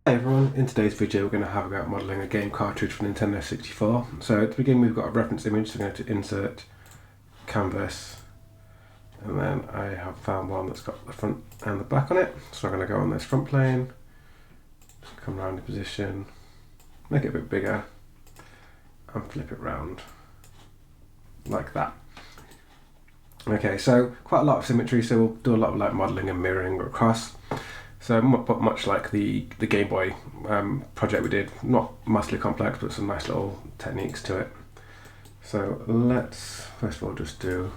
Hey everyone, in today's video we're going to have a go at modelling a game cartridge for Nintendo 64. So to begin we've got a reference image, so I'm going to insert canvas, and then I have found one that's got the front and the back on it. So I'm going to go on this front plane, just come around in position, make it a bit bigger and flip it round like that. Okay, so quite a lot of symmetry, so we'll do a lot of like modelling and mirroring across. So much like the Game Boy project we did, not massively complex, but some nice little techniques to it. So let's first of all just do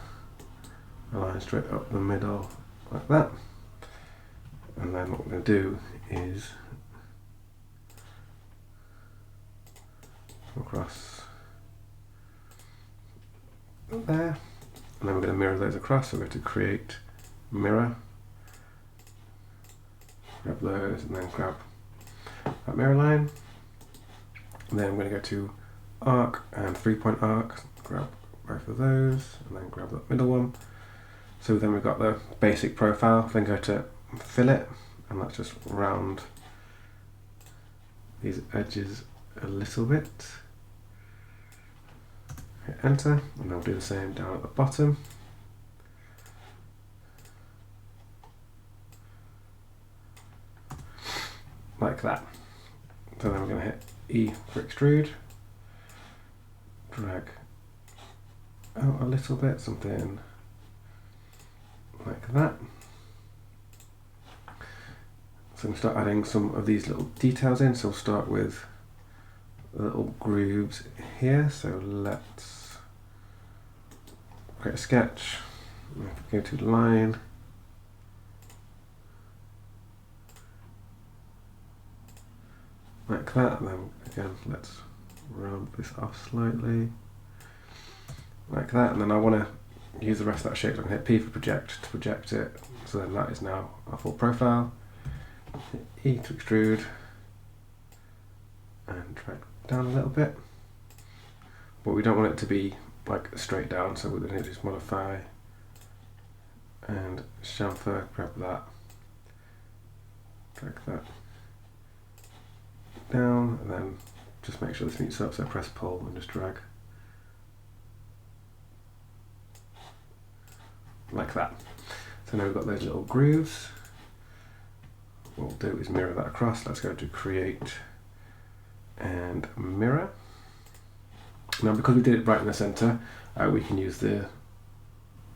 a line straight up the middle like that. And then what we're going to do is across there. And then we're going to mirror those across, so we're going to create mirror. Grab those and then grab that mirror line. And then I'm going to go to arc and 3-point arc, grab both of those and then grab that middle one. So then we've got the basic profile, then go to fillet and let's just round these edges a little bit. Hit enter, and I'll do the same down at the bottom. Like that. So then we're going to hit E for extrude, drag out a little bit, something like that. So we start adding some of these little details in, so we'll start with little grooves here. So let's create a sketch, go to line, like that, and then again let's round this off slightly, like that, and then I want to use the rest of that shape, so I'm going to hit P for project to project it, so then that is now our full profile. Hit E to extrude, and drag down a little bit, but we don't want it to be like straight down, so we're going to just modify and chamfer, grab that, drag that down, and then just make sure this meets up, so press pull and just drag like that. So now we've got those little grooves. What we'll do is mirror that across. Let's go to create and mirror. Now because we did it right in the center, we can use the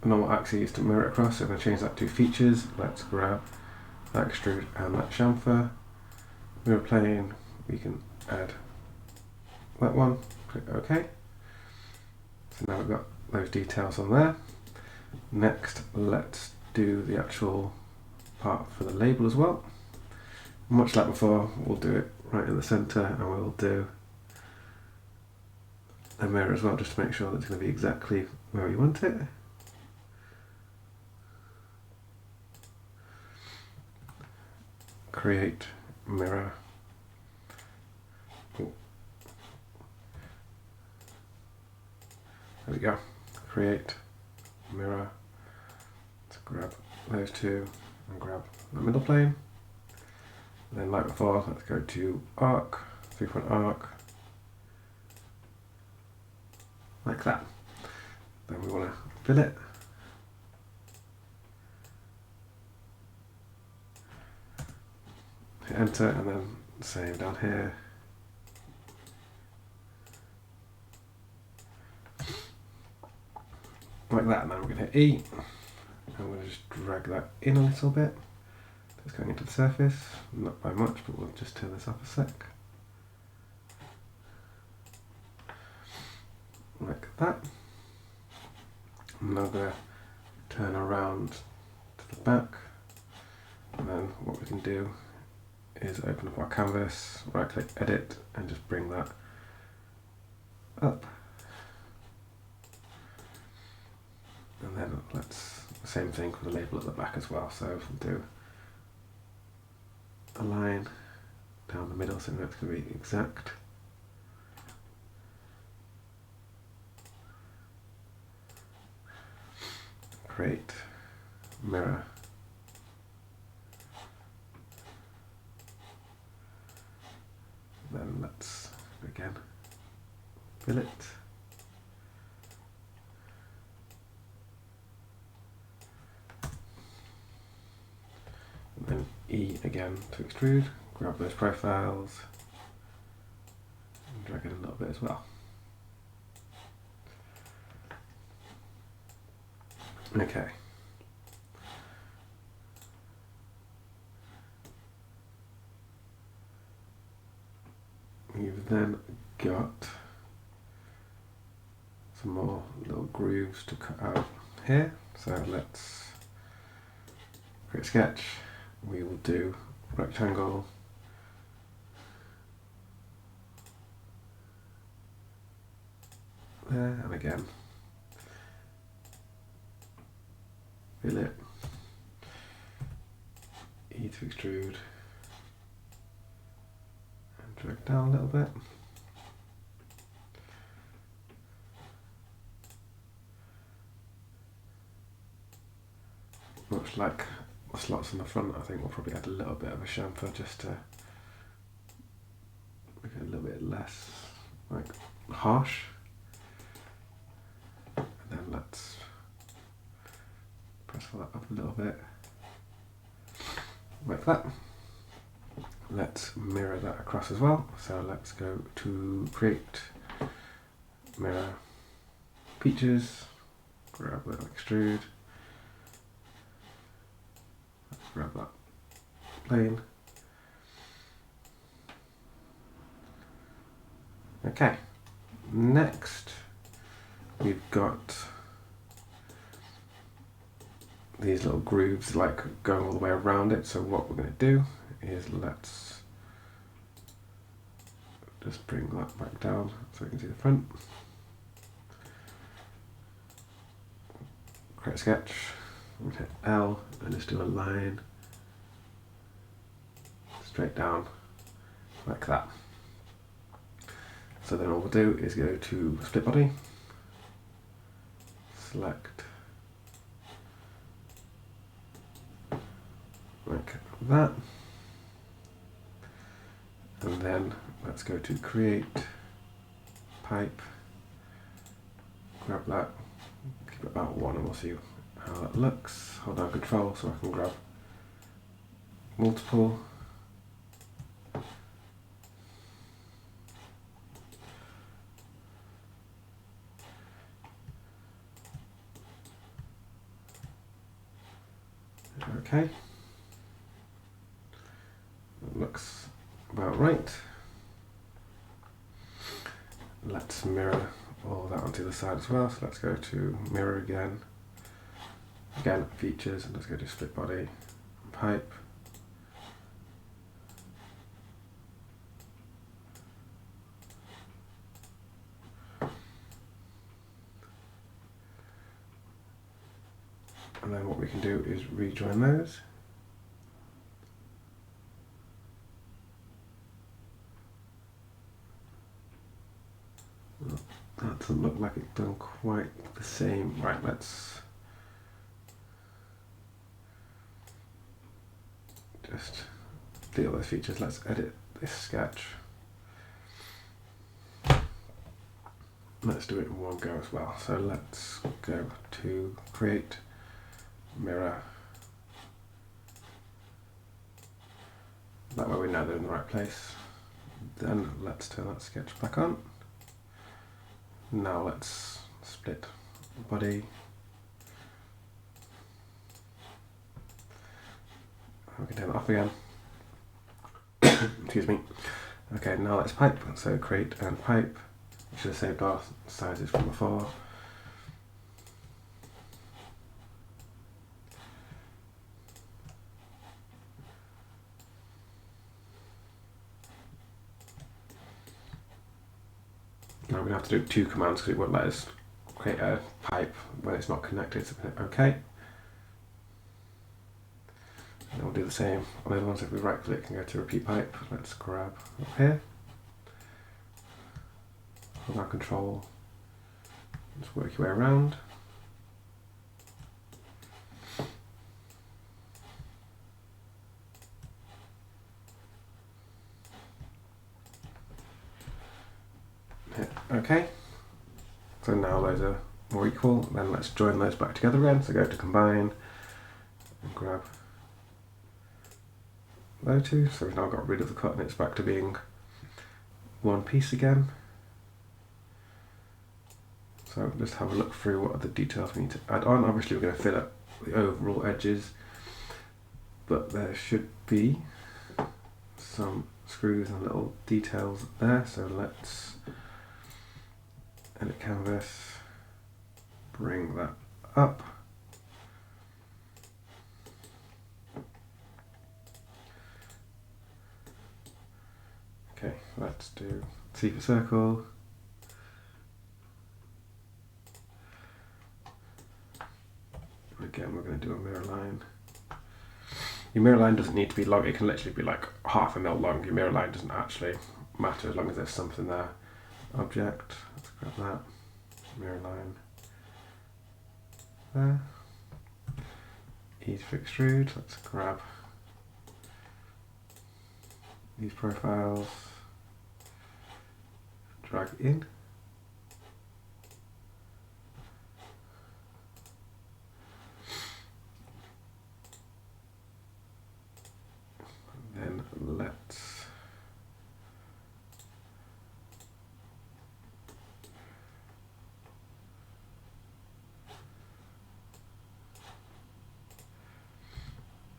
normal axes to mirror it across, so I'm going to change that to features. Let's grab that extrude and that chamfer, mirror plane, we can add that one, click OK. So now we've got those details on there. Next, let's do the actual part for the label as well. Much like before, we'll do it right in the center, and we'll do a mirror as well, just to make sure that it's going to be exactly where we want it. Create mirror. There we go. Create mirror. Let's grab those two and grab the middle plane. And then like before, let's go to arc, 3-point arc, like that. Then we want to fill it. Hit enter, and then same down here. Like that, and then we're going to hit E, and we'll just drag that in a little bit. It's going into the surface, not by much, but we'll just turn this off a sec. Like that. I'm now going to turn around to the back, and then what we can do is open up our canvas, right click edit, and just bring that up. And then let's, same thing for the label at the back as well, so we'll do a line down the middle, so that's going to be exact. Create mirror. again, fillet. And then E again to extrude, grab those profiles, and drag it a little bit as well. Okay. You've then got some more little grooves to cut out here. So let's create a sketch. We will do rectangle, there, and again fillet, E to extrude, and drag down a little bit. Much like the slots on the front, I think we'll probably add a little bit of a chamfer just to make it a little bit less like harsh. And then let's press that up a little bit, like that. Let's mirror that across as well. So let's go to create, mirror, features, grab the extrude, grab that plane. Okay, next we've got these little grooves like going all the way around it. So what we're going to do is let's just bring that back down so we can see the front. Create a sketch, we'll hit L and just do a line straight down like that. So then all we'll do is go to split body, select like that, and then let's go to create pipe, grab that, keep it about 1 and we'll see how that looks. Hold down control so I can grab multiple. Okay, that looks about right. Let's mirror all that onto the side as well. So let's go to mirror again, features, and let's go to split body, pipe. And then what we can do is rejoin those. That doesn't look like it's done quite the same. Right, let's just deal with those features. Let's edit this sketch. Let's do it in one go as well. So let's go to create, mirror. That way we know they're in the right place. Then let's turn that sketch back on. Now let's split body. We can turn it off again. Excuse me. Okay, now let's pipe. So create and pipe. We should have saved our sizes from before. Now we're going to have to do 2 commands because it won't let us create a pipe when it's not connected. So OK. And we'll do the same on the other ones. If we right click and go to repeat pipe, let's grab up here. Hold our control. Just work your way around. Okay, so now those are more equal. Then let's join those back together again. So go to combine and grab those two. So we've now got rid of the cut and it's back to being one piece again. So just have a look through what other details we need to add on. Obviously we're going to fill up the overall edges, but there should be some screws and little details there. So let's edit canvas, bring that up. Okay, let's do C for circle. Again, we're going to do a mirror line. Your mirror line doesn't need to be long, it can literally be like half a mil long. Your mirror line doesn't actually matter as long as there's something there. Object, let's grab that. Mirror line there. E to extrude, let's grab these profiles, drag in. Then let's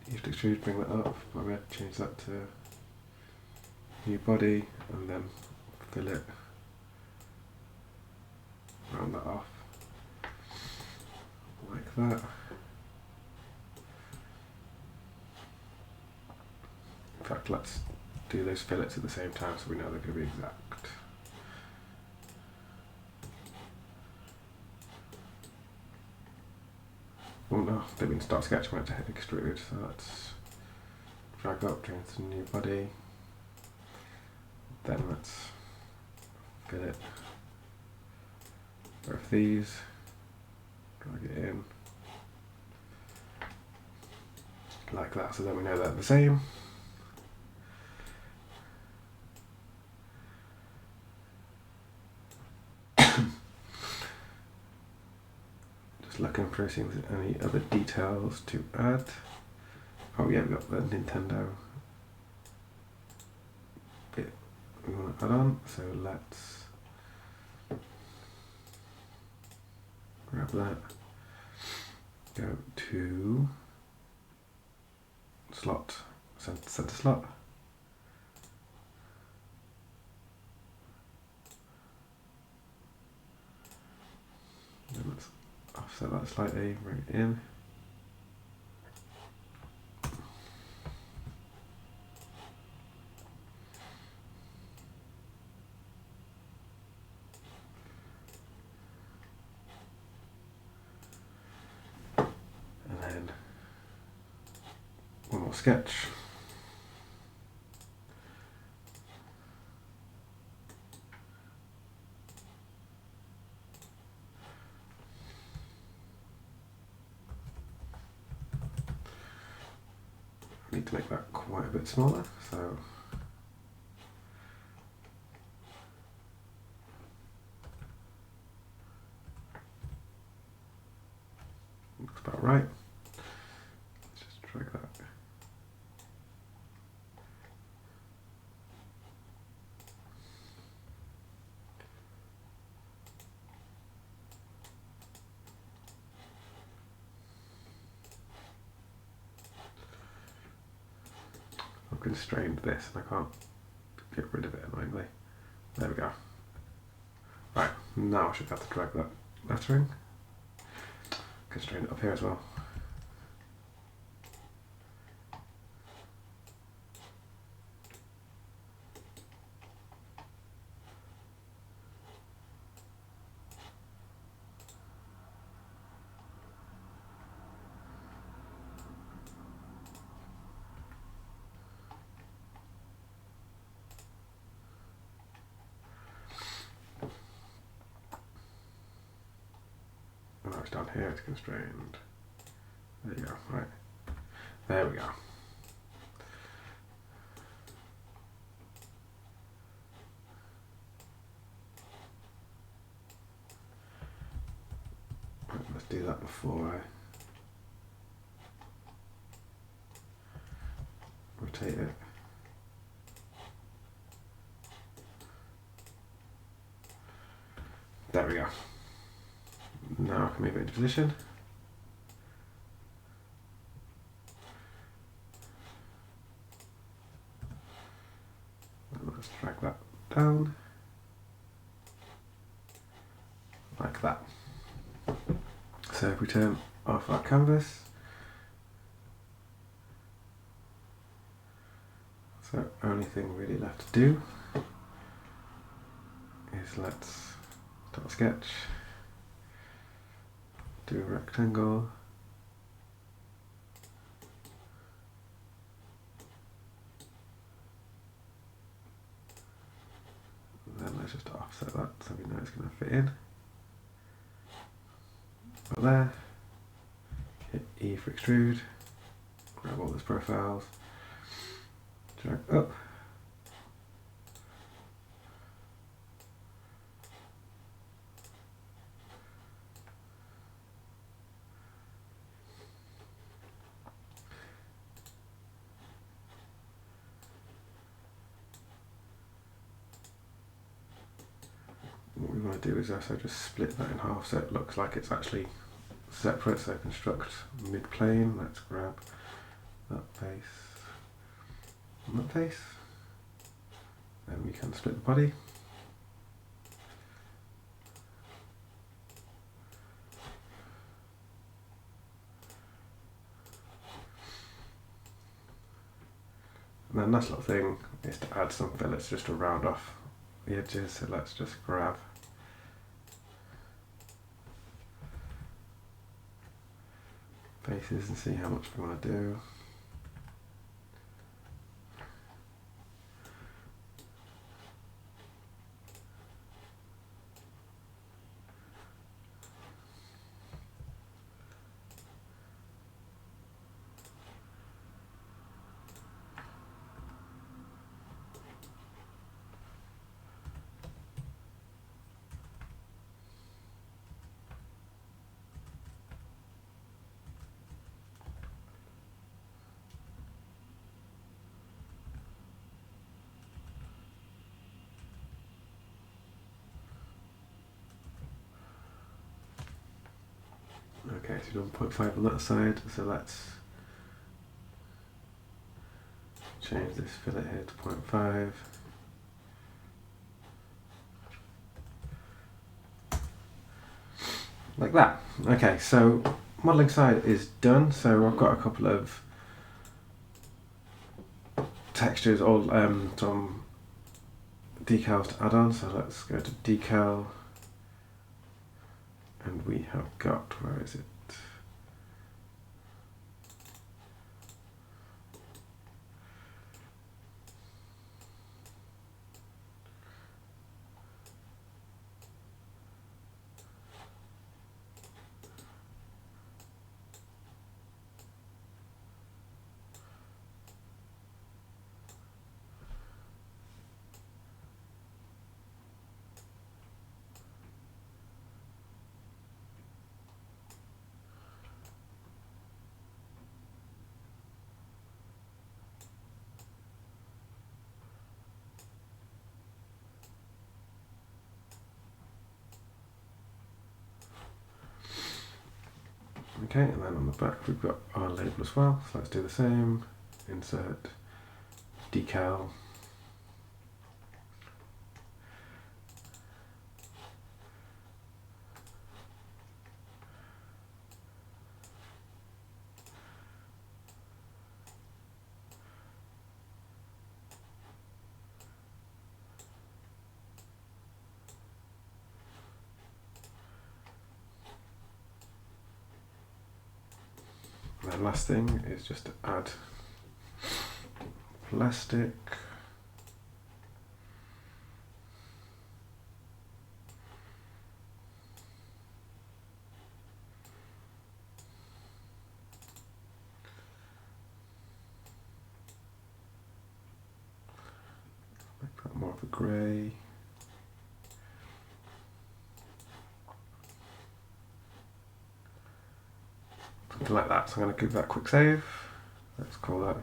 use to extrude, bring that up. I'm going to change that to new body and then fill it, round that off like that. In fact, let's do those fillets at the same time so we know they're going to be exact. Oh no, didn't mean to start sketching, I went to hit extrude, so let's drag up, change to new body. Then let's fillet both these, drag it in like that, so then we know they're the same. Just looking for seeing if there's any other details to add. Oh yeah, we've got the Nintendo bit we want to add on, so let's grab that, go to slot, center slot, then let's offset that slightly, bring it in. One more sketch. I need to make that quite a bit smaller, so looks about right. Let's just drag that. I've constrained this and I can't get rid of it annoyingly. There we go. Right, now I should have to drag that lettering. Constrain it up here as well. Now it's down here, it's constrained. There you go, right. There we go. rotate it. There we go. Now I can move it into position. And let's drag that down. Like that. So if we turn off our canvas, so only thing really left to do is let's start sketch, do a rectangle, and then let's just offset that so we know it's going to fit in. But there, hit E for extrude, grab all those profiles, drag up, what we want to do is also just split that in half so it looks like it's actually separate. So construct mid-plane, let's grab that face and that face, then we can split the body. And then last little thing is to add some fillets just to round off the edges, so let's just grab faces and see how much we want to do. Okay, so we've done 0.5 on that side, so let's change this fillet here to 0.5. Like that. Okay, so modelling side is done, so I've got a couple of textures, all some decals to add on, so let's go to decal, and we have got, where is it? Okay, and then on the back we've got our label as well, so let's do the same, insert, decal, and then last thing is just to add plastic. Make that more of a grey. Something like that, so I'm going to give that a quick save. Let's call that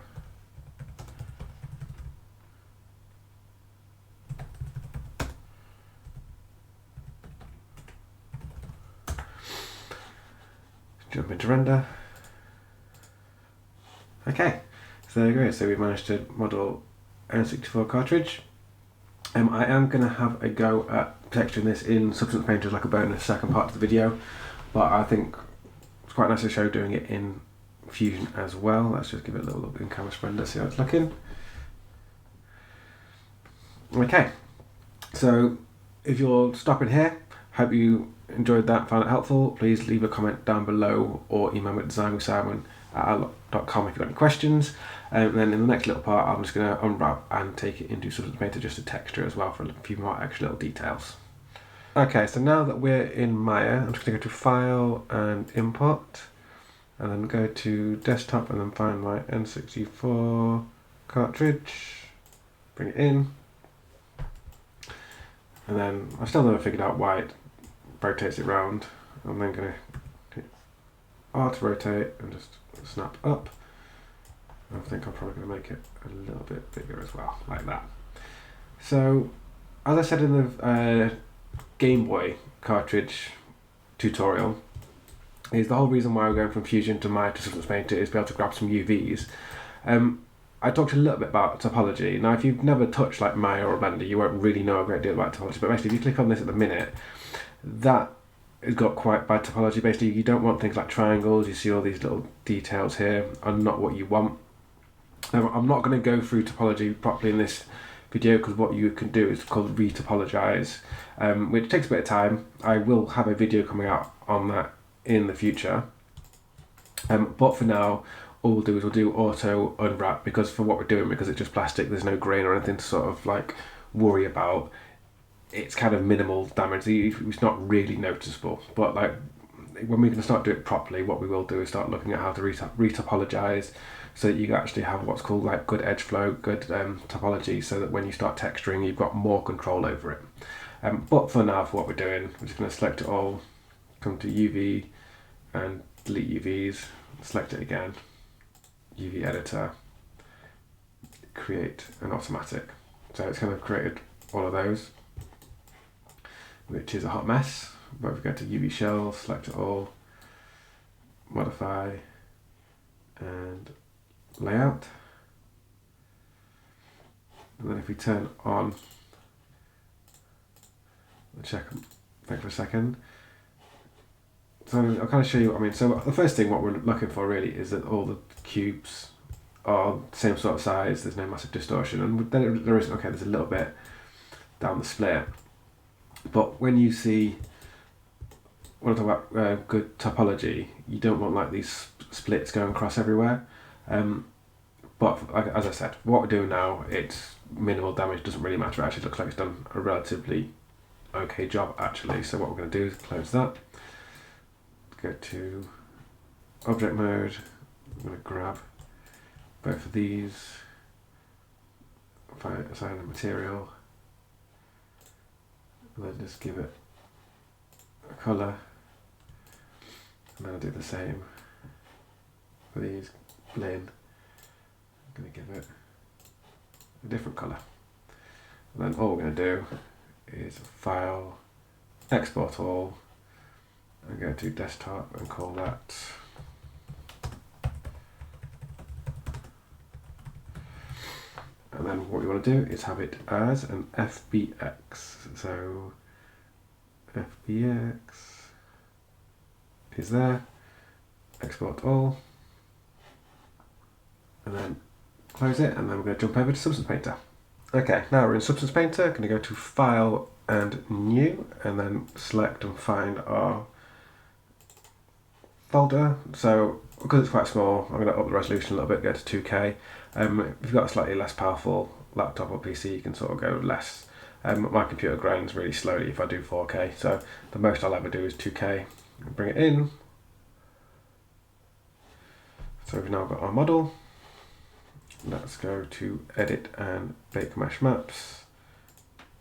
Jump into render. Okay, so there you go. So we managed to model N64 cartridge. I am going to have a go at texturing this in Substance Painter as like a bonus second part of the video, but I think it's quite nice to show doing it in Fusion as well. Let's just give it a little look in camera render, see how it's looking. Okay, so if you're stopping here, hope you enjoyed that, found it helpful. Please leave a comment down below or email me at designwithsimon@outlook.com if you've got any questions. And then in the next little part, I'm just going to unwrap and take it into Substance Painter just to texture as well for a few more extra little details. Okay, so now that we're in Maya, I'm just going to go to File and Import, and then go to Desktop and then find my N64 cartridge, bring it in, and then I've still never figured out why it rotates it round. I'm then going to hit R to rotate and just snap up. I think I'm probably going to make it a little bit bigger as well, like that. So, as I said in the Game Boy cartridge tutorial, is the whole reason why we're going from Fusion to Maya to Substance Painter is to be able to grab some UVs. I talked a little bit about topology. Now, if you've never touched like Maya or Blender, you won't really know a great deal about topology, but basically if you click on this at the minute, that has got quite bad topology. Basically, you don't want things like triangles. You see all these little details here are not what you want. I'm not going to go through topology properly in this video because what you can do is called retopologize, which takes a bit of time. I will have a video coming out on that in the future. But for now, all we'll do is we'll do auto unwrap, because for what we're doing, because it's just plastic, there's no grain or anything to sort of like worry about. It's kind of minimal damage. It's not really noticeable, but like when we're going to start doing it properly, what we will do is start looking at how to retopologize, so that you actually have what's called like good edge flow, good topology, so that when you start texturing, you've got more control over it. But for now, for what we're doing, we're just going to select it all, come to UV and delete UVs, select it again, UV editor, create an automatic. So it's kind of created all of those, which is a hot mess. But if we go to UV shell, select it all, modify, and layout. And then if we turn on, check for a second. So I'll kind of show you what I mean. So the first thing, what we're looking for really is that all the cubes are the same sort of size, there's no massive distortion, and then there is, okay, there's a little bit down the split. But when you see, when I talk about good topology, you don't want like these splits going across everywhere. But as I said, what we're doing now, it's minimal damage, doesn't really matter. It actually looks like it's done a relatively okay job actually. So what we're going to do is close that, go to object mode, I'm going to grab both of these, assign the material, and then just give it a colour, and then I'll do the same for these blend. I'm going to give it a different colour, and then all we're going to do is file, export all, and go to desktop and call that and then what we want to do is have it as an FBX. So FBX is there, export all, and then close it, and then we're going to jump over to Substance Painter. Okay, now we're in Substance Painter. I'm going to go to File and New, and then select and find our folder. So because it's quite small, I'm going to up the resolution a little bit, go to 2K. If you've got a slightly less powerful laptop or PC, you can sort of go less. My computer grinds really slowly if I do 4K, so the most I'll ever do is 2K. Bring it in. So we've now got our model. Let's go to Edit and Bake Mesh Maps.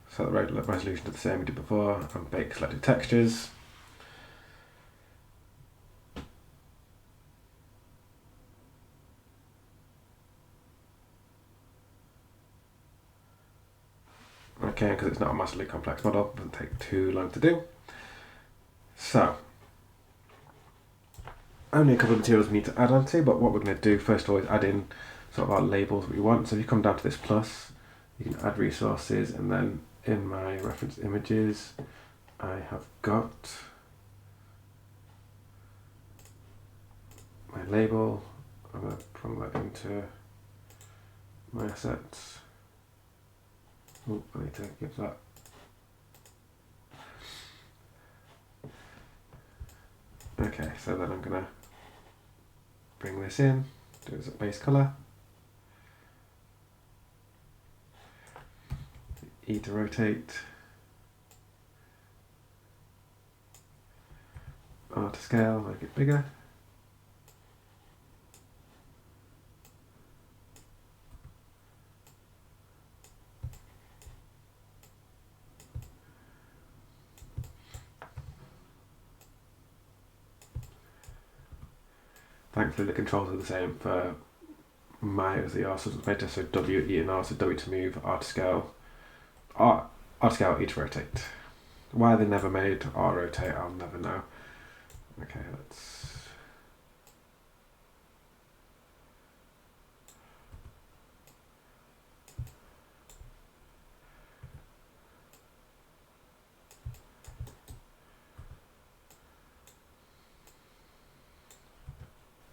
Set the resolution to the same we did before, and bake selected textures. Okay, because it's not a massively complex model, it doesn't take too long to do. So, only a couple of materials we need to add onto, but what we're going to do first of all is add in sort of our labels that we want. So if you come down to this plus, you can add resources, and then in my reference images I have got my label. I'm going to plug that into my assets. Oh, I need to give that. Okay, so then I'm going to bring this in, do it as a base colour. E to rotate. R to scale, make it bigger. Thankfully the controls are the same for my as the R submeter, so W, E and R, so W to move, R to scale, R to scale, E to rotate. Why they never made R rotate, I'll never know. Okay, let's...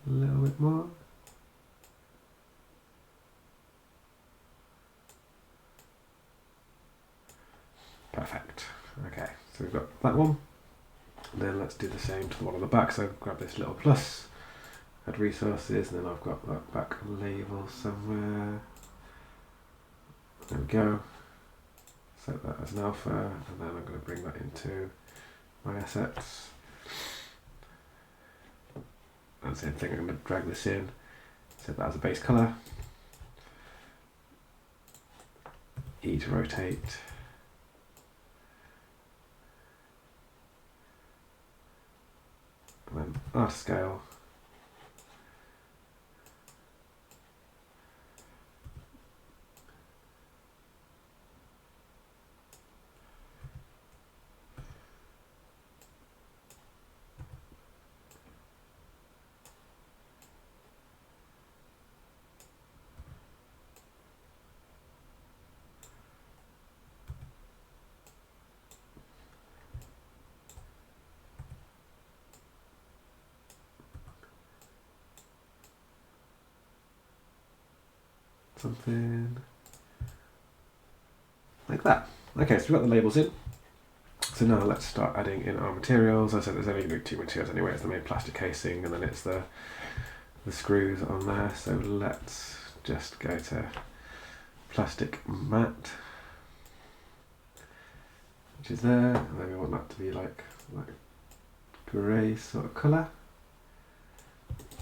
a little bit more. Perfect. Okay, so we've got that one. Then let's do the same to the one on the back. So grab this little plus, add resources, and then I've got that back label somewhere. There we go. Set that as an alpha, and then I'm going to bring that into my assets. And same thing, I'm going to drag this in, set that as a base colour. E to rotate. And then R to scale. Something like that. Okay, so we've got the labels in. So now let's start adding in our materials. As I said, there's only two materials anyway. It's the main plastic casing, and then it's the screws on there. So let's just go to plastic matte, which is there, and then we want that to be like grey sort of colour.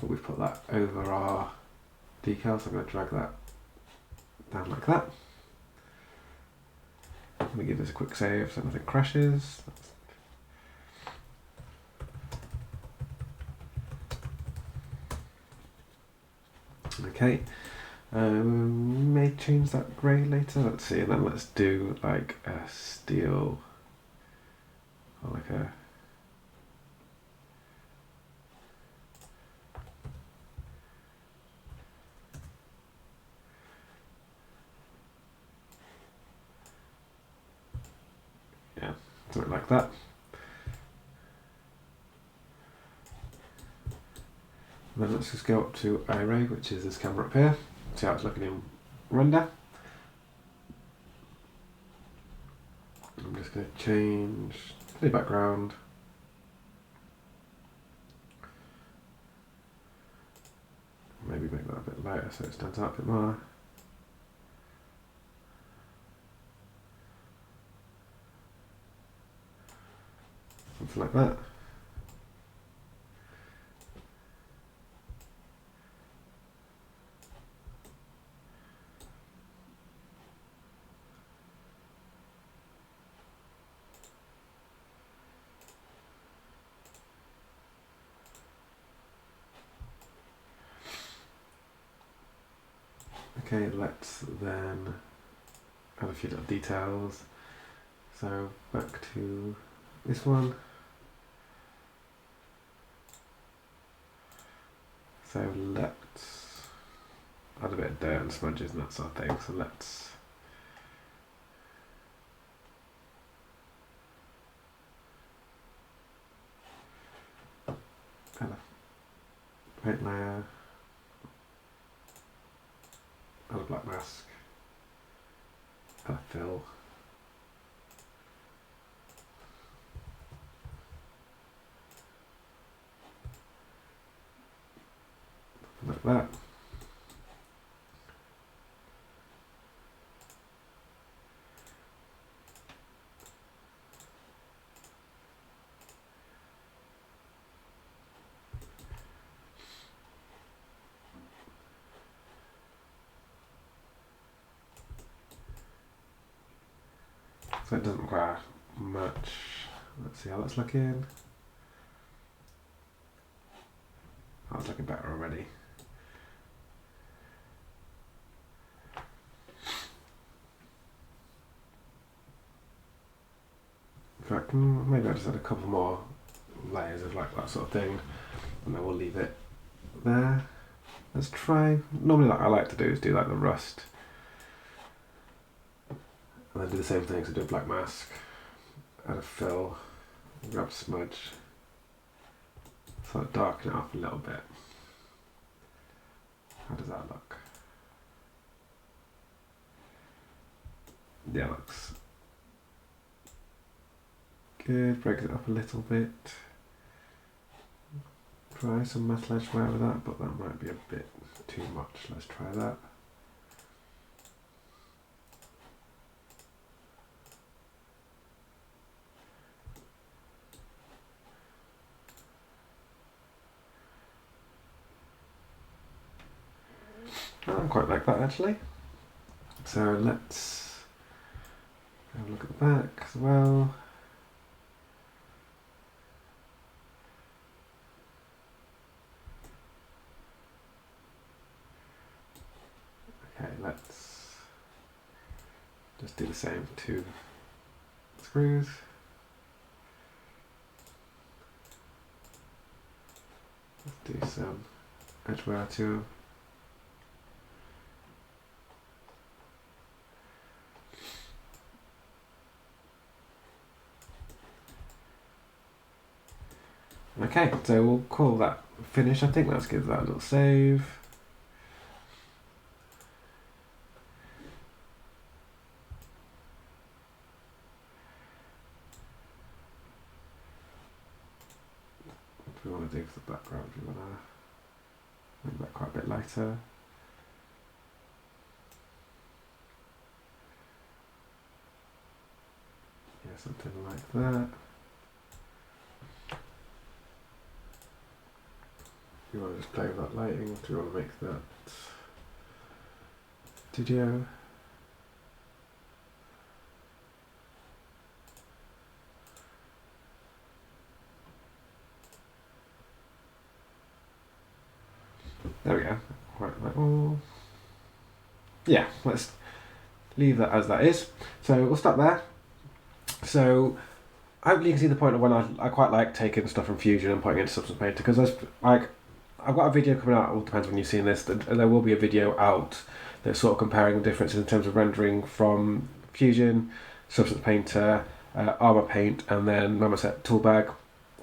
But we've put that over our decal, so I'm going to drag that down like that. Let me give this a quick save so nothing crashes. Okay, may change that grey later. Let's see, and then let's do like a steel, or like a something like that. And then let's just go up to array, which is this camera up here. See how it's looking in render. I'm just going to change the background. Maybe make that a bit lighter so it stands out a bit more. Something like that. Okay, let's then add a few little details. So back to this one. So let's add a bit of dirt and smudges and that sort of thing. So let's add a paint layer, add a black mask, add a fill. Like that. So it doesn't require much. Let's see how that's looking. Oh, it's looking better already. In fact, maybe I'll just add a couple more layers of like that sort of thing, and then we'll leave it there. Let's try. Normally, what I like to do is do like the rust, and then do the same thing. So do a black mask, add a fill, grab a smudge, sort of darken it up a little bit. How does that look? Yeah, looks good. Breaks it up a little bit. Try some metal edge wear with that, but that might be a bit too much. Let's try that. I quite like that actually. So let's have a look at the back as well. Okay, let's just do the same for 2 screws. Let's do some edge wear to them. Okay, so we'll call that finished. I think let's give that a little save. What do we want to do for the background? We want to make that quite a bit lighter. Yeah, something like that. Do you want to just play with that lighting? Do you want to make that studio? There we go. Quite like, oh. Yeah, let's leave that as that is. So we'll stop there. So hopefully you can see the point of when I quite like taking stuff from Fusion and putting it into Substance Painter, because there's like, I've got a video coming out, it all depends when you've seen this, there will be a video out that's sort of comparing the differences in terms of rendering from Fusion, Substance Painter, Armour Paint, and then Marmoset Toolbag.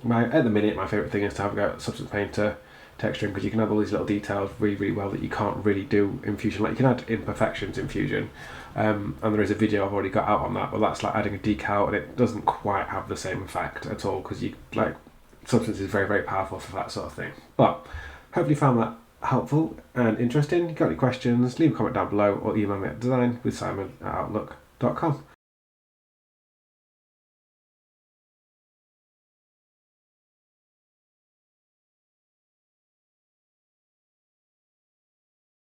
At the minute, my favourite thing is to have a go at Substance Painter texturing, because you can have all these little details really, really well that you can't really do in Fusion. Like you can add imperfections in Fusion, and there is a video I've already got out on that, but that's like adding a decal, and it doesn't quite have the same effect at all, because you like Substance is very, very powerful for that sort of thing. But hopefully you found that helpful and interesting. If you've got any questions, leave a comment down below or email me at design with simon@outlook.com.